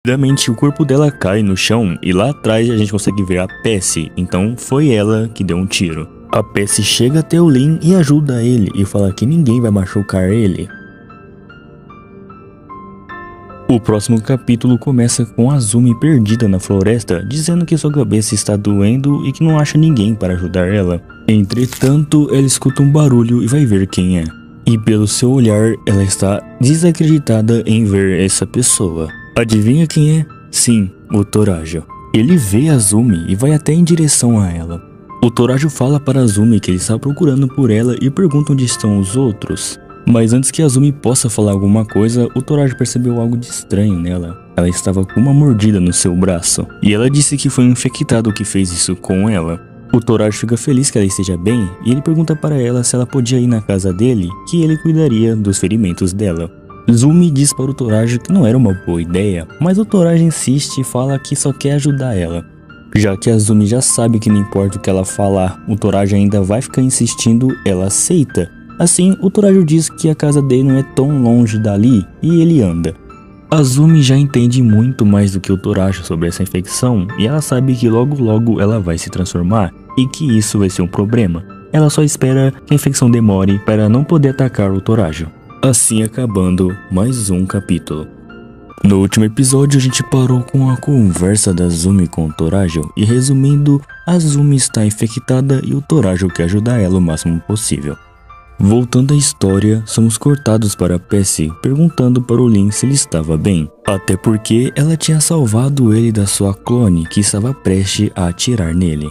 Rapidamente o corpo dela cai no chão e lá atrás a gente consegue ver a Pessi, então foi ela que deu um tiro. A Pessi chega até o Lin e ajuda ele e fala que ninguém vai machucar ele. O próximo capítulo começa com Azumi perdida na floresta, dizendo que sua cabeça está doendo e que não acha ninguém para ajudar ela. Entretanto, ela escuta um barulho e vai ver quem é. E pelo seu olhar, ela está desacreditada em ver essa pessoa. Adivinha quem é? Sim, o Torajo. Ele vê Azumi e vai até em direção a ela. O Torajo fala para Azumi que ele está procurando por ela e pergunta onde estão os outros. Mas antes que Azumi possa falar alguma coisa, o Torajo percebeu algo de estranho nela. Ela estava com uma mordida no seu braço, e ela disse que foi um infectado que fez isso com ela. O Torajo fica feliz que ela esteja bem, e ele pergunta para ela se ela podia ir na casa dele, que ele cuidaria dos ferimentos dela. Zumi diz para o Torajo que não era uma boa ideia, mas o Torajo insiste e fala que só quer ajudar ela. Já que Azumi já sabe que não importa o que ela falar, o Torajo ainda vai ficar insistindo, ela aceita. Assim, o Torajo diz que a casa dele não é tão longe dali e ele anda. Azumi já entende muito mais do que o Torajo sobre essa infecção e ela sabe que logo ela vai se transformar e que isso vai ser um problema. Ela só espera que a infecção demore para não poder atacar o Torajo. Assim acabando mais um capítulo. No último episódio a gente parou com a conversa da Azumi com o Torajo e resumindo, Azumi está infectada e o Torajo quer ajudar ela o máximo possível. Voltando à história, somos cortados para Pessi perguntando para o Lin se ele estava bem, até porque ela tinha salvado ele da sua clone que estava prestes a atirar nele.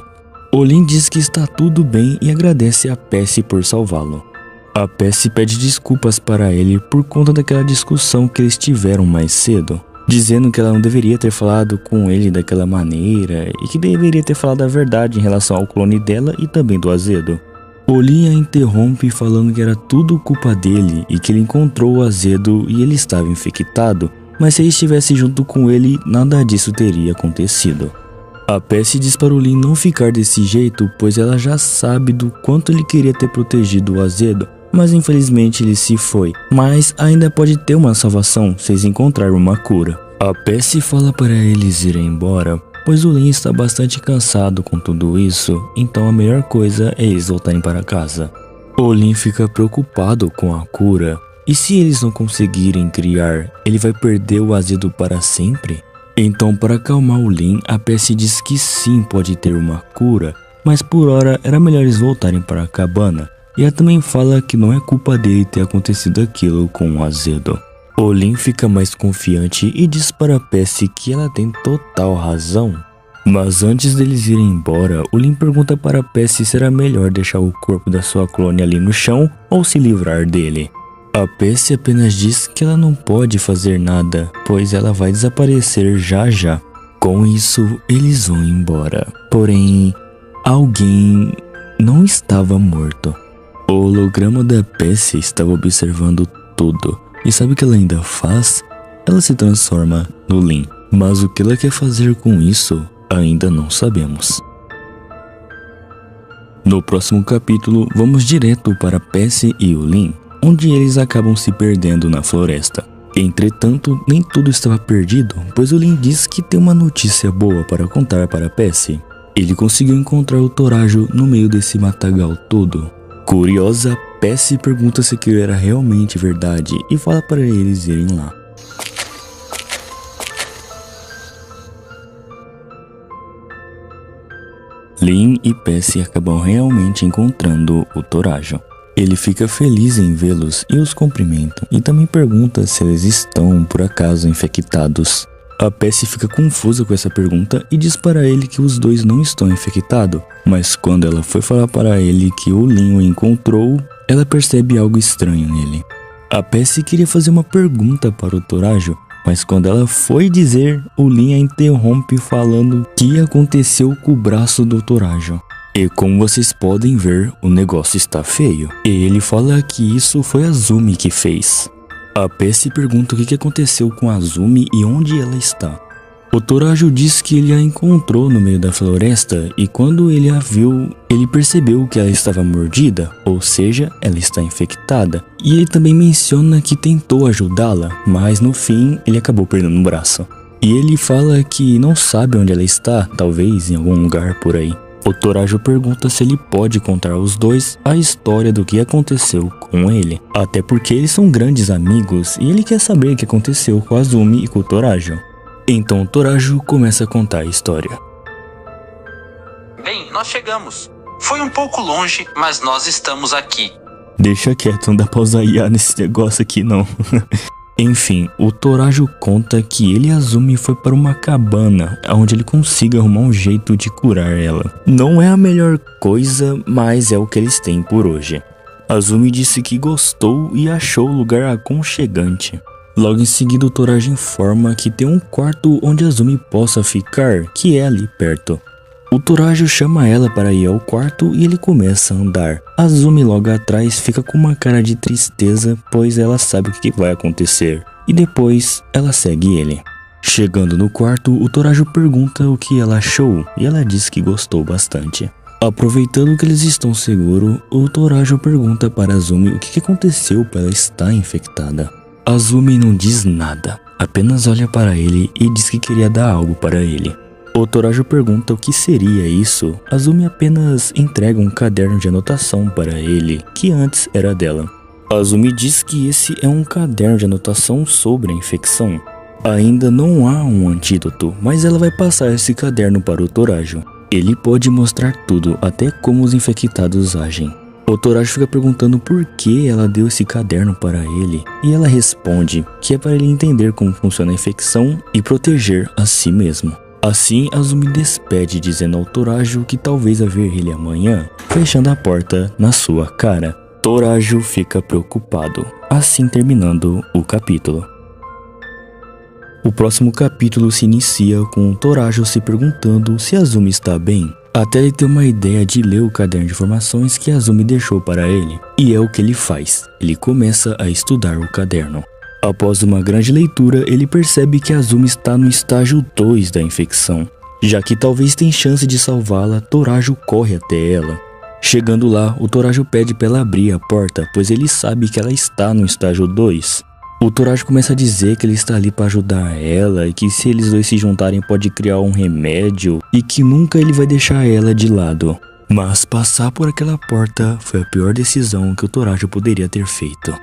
O Lin diz que está tudo bem e agradece a Pessi por salvá-lo. A Pessi pede desculpas para ele por conta daquela discussão que eles tiveram mais cedo, dizendo que ela não deveria ter falado com ele daquela maneira e que deveria ter falado a verdade em relação ao clone dela e também do Azedo. O Lin a interrompe falando que era tudo culpa dele e que ele encontrou o Azedo e ele estava infectado, mas se ele estivesse junto com ele, nada disso teria acontecido. A Pessi diz para o Lin não ficar desse jeito, pois ela já sabe do quanto ele queria ter protegido o Azedo, mas infelizmente ele se foi. Mas ainda pode ter uma salvação se eles encontrarem uma cura. A Pessi fala para eles irem embora, pois o Lin está bastante cansado com tudo isso, então a melhor coisa é eles voltarem para casa. O Lin fica preocupado com a cura, e se eles não conseguirem criar, ele vai perder o Azedo para sempre? Então, para acalmar o Lin, a Pessi diz que sim, pode ter uma cura, mas por hora era melhor eles voltarem para a cabana. E ela também fala que não é culpa dele ter acontecido aquilo com o Azedo. O Lin fica mais confiante e diz para a Pessi que ela tem total razão. Mas antes deles irem embora, o Lin pergunta para a Pessi se era melhor deixar o corpo da sua clone ali no chão ou se livrar dele. A Pessi apenas diz que ela não pode fazer nada, pois ela vai desaparecer já. Com isso, eles vão embora. Porém, alguém não estava morto. O holograma da Pessi estava observando tudo. E sabe o que ela ainda faz? Ela se transforma no Lin. Mas o que ela quer fazer com isso, ainda não sabemos. No próximo capítulo, vamos direto para Pessi e o Lin, onde eles acabam se perdendo na floresta. Entretanto, nem tudo estava perdido, pois o Lin diz que tem uma notícia boa para contar para Pessi. Ele conseguiu encontrar o Torajo no meio desse matagal todo. Curiosa, Pessi pergunta se aquilo era realmente verdade e fala para eles irem lá. Lin e Pessi acabam realmente encontrando o Torajo. Ele fica feliz em vê-los e os cumprimenta e também pergunta se eles estão por acaso infectados. A Pessi fica confusa com essa pergunta e diz para ele que os dois não estão infectados, mas quando ela foi falar para ele que o Lin o encontrou, ela percebe algo estranho nele. A Pessi queria fazer uma pergunta para o Torajo, mas quando ela foi dizer, o Lin a interrompe falando que aconteceu com o braço do Torajo. E como vocês podem ver, o negócio está feio. E ele fala que isso foi a Azumi que fez. A Pessi pergunta o que aconteceu com a Azumi e onde ela está. O Torajo diz que ele a encontrou no meio da floresta e quando ele a viu, ele percebeu que ela estava mordida, ou seja, ela está infectada. E ele também menciona que tentou ajudá-la, mas no fim ele acabou perdendo um braço. E ele fala que não sabe onde ela está, talvez em algum lugar por aí. O Torajo pergunta se ele pode contar aos dois a história do que aconteceu com ele, até porque eles são grandes amigos e ele quer saber o que aconteceu com a Azumi e com o Torajo. Então o Torajo começa a contar a história. Bem, nós chegamos. Foi um pouco longe, mas nós estamos aqui. Deixa quieto, não dá pra usar IA nesse negócio aqui não. Enfim, o Torajo conta que ele e a Azumi foi para uma cabana, onde ele consiga arrumar um jeito de curar ela. Não é a melhor coisa, mas é o que eles têm por hoje. A Azumi disse que gostou e achou o lugar aconchegante. Logo em seguida, o Torajo informa que tem um quarto onde a Azumi possa ficar, que é ali perto. O Torajo chama ela para ir ao quarto e ele começa a andar. A Azumi logo atrás fica com uma cara de tristeza, pois ela sabe o que vai acontecer. E depois ela segue ele. Chegando no quarto, o Torajo pergunta o que ela achou e ela diz que gostou bastante. Aproveitando que eles estão seguros, o Torajo pergunta para a Azumi o que aconteceu para ela estar infectada. A Azumi não diz nada, apenas olha para ele e diz que queria dar algo para ele. O Torajo pergunta o que seria isso. A Azumi apenas entrega um caderno de anotação para ele, que antes era dela. A Azumi diz que esse é um caderno de anotação sobre a infecção. Ainda não há um antídoto, mas ela vai passar esse caderno para o Torajo. Ele pode mostrar tudo, até como os infectados agem. O Torajo fica perguntando por que ela deu esse caderno para ele, e ela responde que é para ele entender como funciona a infecção e proteger a si mesmo. Assim, Azumi despede dizendo ao Torajo que talvez vai ver ele amanhã, fechando a porta na sua cara. Torajo fica preocupado, assim terminando o capítulo. O próximo capítulo se inicia com o Torajo se perguntando se Azumi está bem, até ele ter uma ideia de ler o caderno de informações que Azumi deixou para ele. E é o que ele faz, ele começa a estudar o caderno. Após uma grande leitura, ele percebe que Azumi está no estágio 2 da infecção. Já que talvez tenha chance de salvá-la, Torajo corre até ela. Chegando lá, o Torajo pede para ela abrir a porta, pois ele sabe que ela está no estágio 2. O Torajo começa a dizer que ele está ali para ajudar ela e que se eles dois se juntarem pode criar um remédio e que nunca ele vai deixar ela de lado. Mas passar por aquela porta foi a pior decisão que o Torajo poderia ter feito.